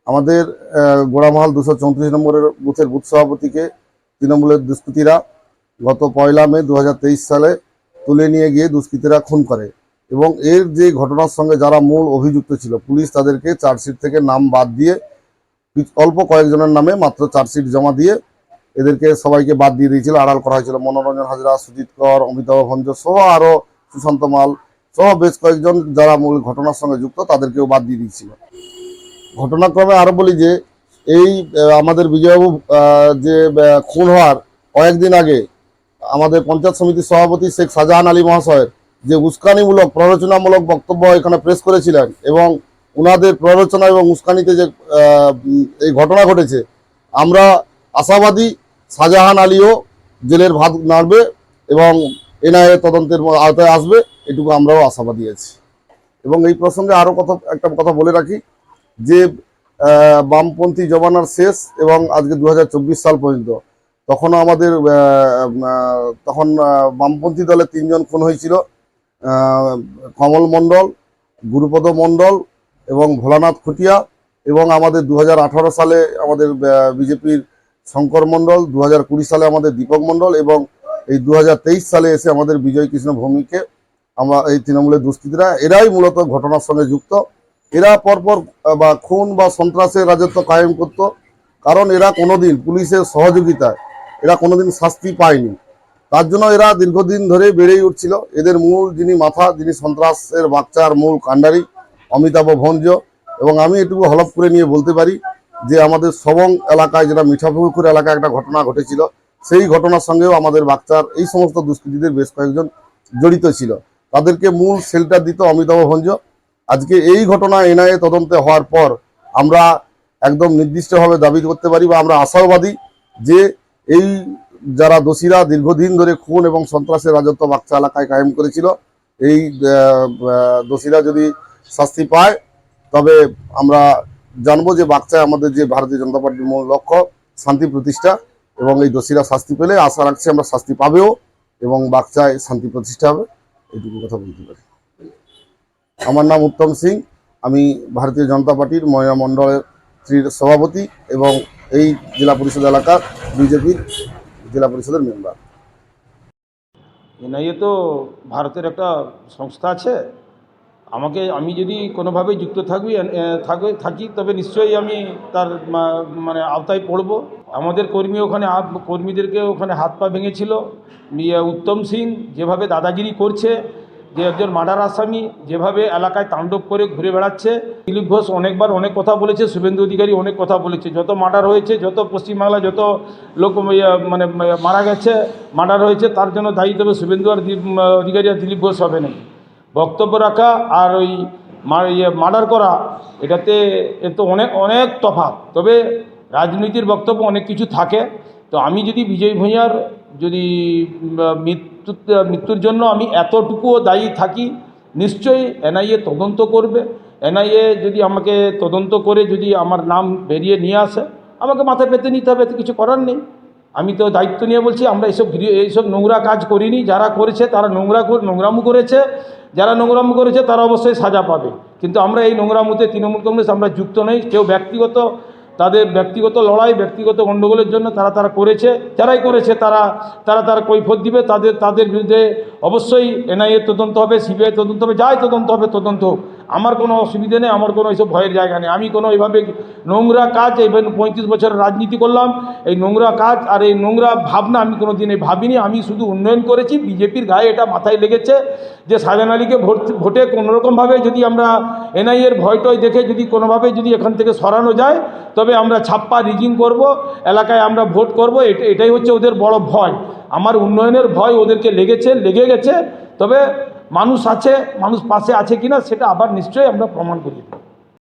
আমাদের গোড়ামহাল 234 নম্বরের বুথের বুথ সভাপতিকে তৃণমূলের দুষ্কৃতীরা গত 1 মে 2023 সালে তুলে নিয়ে গিয়ে দুষ্কৃতীরা খুন করে এবং এর যে ঘটনার সঙ্গে যারা মূল অভিযুক্ত ছিল, পুলিশ তাদেরকে চার্জশিট থেকে নাম বাদ দিয়ে অল্প কয়েকজনের নামে মাত্র চার্জশিট জমা দিয়ে এদেরকে সবাইকে বাদ দিয়ে দিয়েছিল, আড়াল করা হয়েছিল। মনোরঞ্জন হাজরা, সুজিত কর, অমিতাভ ভঞ্জ সহ আরও সুশান্ত মাল সহ বেশ কয়েকজন যারা মূল ঘটনার সঙ্গে যুক্ত তাদেরকেও বাদ দিয়ে দিয়েছিল। ঘটনাক্রমে আরও বলি যে এই আমাদের বিজয়বাবু যে খুন হওয়ার কয়েকদিন আগে আমাদের পঞ্চায়েত সমিতির সভাপতি শেখ শাহজাহান আলী মহাশয়ের যে উস্কানিমূলক প্ররোচনামূলক বক্তব্য এখানে প্রেস করেছিলেন এবং ওনাদের প্ররোচনা এবং উস্কানিতে যে এই ঘটনা ঘটেছে, আমরা আশাবাদী শাহজাহান আলীও জেলের ভাত নাড়বে এবং এনআইএ তদন্তের আওতায় আসবে, এটুকু আমরাও আশাবাদী আছি। এবং এই প্রসঙ্গে আরও একটা কথা বলে রাখি যে বামপন্থী জমানার শেষ এবং আজকে 2024 সাল পর্যন্ত তখনও আমাদের তখন বামপন্থী দলে 3 জন খুন হয়েছিল, কমল মণ্ডল, গুরুপদ মণ্ডল এবং ভোলানাথ খুটিয়া। এবং আমাদের 2018 সালে আমাদের বিজেপির শঙ্কর মণ্ডল, 2020 সালে আমাদের দীপক মণ্ডল এবং এই 2023 সালে এসে আমাদের বিজয় কৃষ্ণ ভৌমিককে আমরা এই তৃণমূলের দুষ্কৃতীরা এরাই মূলত ঘটনার সঙ্গে যুক্ত। এরা পরপর বা খুন বা সন্ত্রাসের রাজত্ব কায়েম করত, কারণ এরা কোনোদিন পুলিশের সহযোগিতায় এরা কোনোদিন শাস্তি পায়নি। তার জন্য এরা দীর্ঘদিন ধরে বেড়েই উঠছিল। এদের মূল যিনি মাথা, যিনি সন্ত্রাসের বাচ্চার মূল কাণ্ডারি অমিতাভ ভঞ্জ। এবং আমি এটুকু হলফ করে নিয়ে বলতে পারি যে আমাদের সবং এলাকায়, যেটা মিঠাপুকুর এলাকায় একটা ঘটনা ঘটেছিল, সেই ঘটনার সঙ্গেও আমাদের বাচ্চার এই সমস্ত দুষ্কৃতীদের বেশ কয়েকজন জড়িত ছিল। তাদেরকে মূল শেল্টার দিত অমিতাভ ভঞ্জ। আজকে এই ঘটনা এনআইএ তদন্তে হওয়ার পর আমরা একদম নির্দিষ্টভাবে দাবি করতে পারি বা আমরা আশাবাদী যে এই যারা দোষীরা দীর্ঘদিন ধরে খুন এবং সন্ত্রাসের রাজত্ব বাচ্চা এলাকায় কায়েম করেছিল, এই দোষীরা যদি শাস্তি পায় তবে আমরা জানবো যে বাচ্চায় আমাদের যে ভারতীয় জনতা পার্টির মূল লক্ষ্য শান্তি প্রতিষ্ঠা, এবং এই দোষীরা শাস্তি পেলে আশা রাখছি আমরা শাস্তি পাবেও এবং বাচ্চায় শান্তি প্রতিষ্ঠা হবে। এইটুকু কথা বলতে পারি। আমার নাম উত্তম সিং, আমি ভারতীয় জনতা পার্টির মহিলা মণ্ডলের সভাপতি এবং এই জেলা পরিষদ এলাকার বিজেপির জেলা পরিষদের মেম্বার। এনআইএ তো ভারতের একটা সংস্থা আছে। আমি যদি কোনোভাবে যুক্ত থাকি তবে নিশ্চয়ই আমি তার মানে আওতায় পড়ব। আমাদের কর্মীদেরকে ওখানে হাত পা ভেঙেছিল। উত্তম সিং যেভাবে দাদাগিরি করছে, যে একজন মার্ডার আসামি যেভাবে এলাকায় তাণ্ডব করে ঘুরে বেড়াচ্ছে। দিলীপ ঘোষ অনেকবার অনেক কথা বলেছে, শুভেন্দু অধিকারী অনেক কথা বলেছে। যত মার্ডার হয়েছে, যত পশ্চিমবাংলায় যত লোক মানে মারা গেছে, মার্ডার হয়েছে, তার জন্য দায়ী দেবে শুভেন্দু আর অধিকারী আর দিলীপ ঘোষ হবে না। বক্তব্য রাখা আর ওই মার্ডার করা, এর তো অনেক তফাৎ। তবে রাজনীতির বক্তব্য অনেক কিছু থাকে। তো আমি যদি বিজয় ভূঁইয়ার যদি মৃত্যুর জন্য আমি এতটুকুও দায়ী থাকি, নিশ্চয়ই এনআইএ তদন্ত করবে। এনআইএ যদি আমাকে তদন্ত করে যদি আমার নাম বেরিয়ে নিয়ে আসে, আমাকে মাথায় পেতে নিতে হবে, কিছু করার নেই। আমি তো দায়িত্ব নিয়ে বলছি, আমরা এইসব নোংরা কাজ করিনি। যারা করেছে তারা নোংরামু করেছে, যারা নোংরামু করেছে তারা অবশ্যই সাজা পাবে। কিন্তু আমরা এই নোংরামুতে তৃণমূল কংগ্রেস আমরা যুক্ত নই। কেউ তাদের ব্যক্তিগত লড়াই, ব্যক্তিগত গণ্ডগোলের জন্য তারা করেছে। যারাই করেছে তারা কৈফিয়ত দিবে। তাদের বিরুদ্ধে অবশ্যই এনআইএ তদন্ত হবে, সিবিআই তদন্ত হবে, যাই তদন্ত হবে তদন্ত হোক। আমার কোনো অসুবিধে নেই, আমার কোনো এইসব ভয়ের জায়গা নেই। আমি কোনো এইভাবে নোংরা কাজ, এই 35 বছরের রাজনীতি করলাম, এই নোংরা কাজ আর এই নোংরা ভাবনা আমি কোনো দিনে ভাবিনি। আমি শুধু উন্নয়ন করেছি। বিজেপির গায়ে এটা মাথায় লেগেছে যে শাহজাহান আলীকে ভোটে কোনোরকমভাবে যদি আমরা এনআইএর ভয়টয় দেখে যদি কোনোভাবে যদি এখান থেকে সরানো যায়, তবে আমরা ছাপ্পা রিগিং করব, এলাকায় আমরা ভোট করব। এটাই হচ্ছে ওদের বড় ভয়। আমার উন্নয়নের ভয় ওদেরকে লেগে গেছে। তবে মানুষ পাশে আছে কিনা সেটা আবার নিশ্চয়ই আমরা প্রমাণ করি।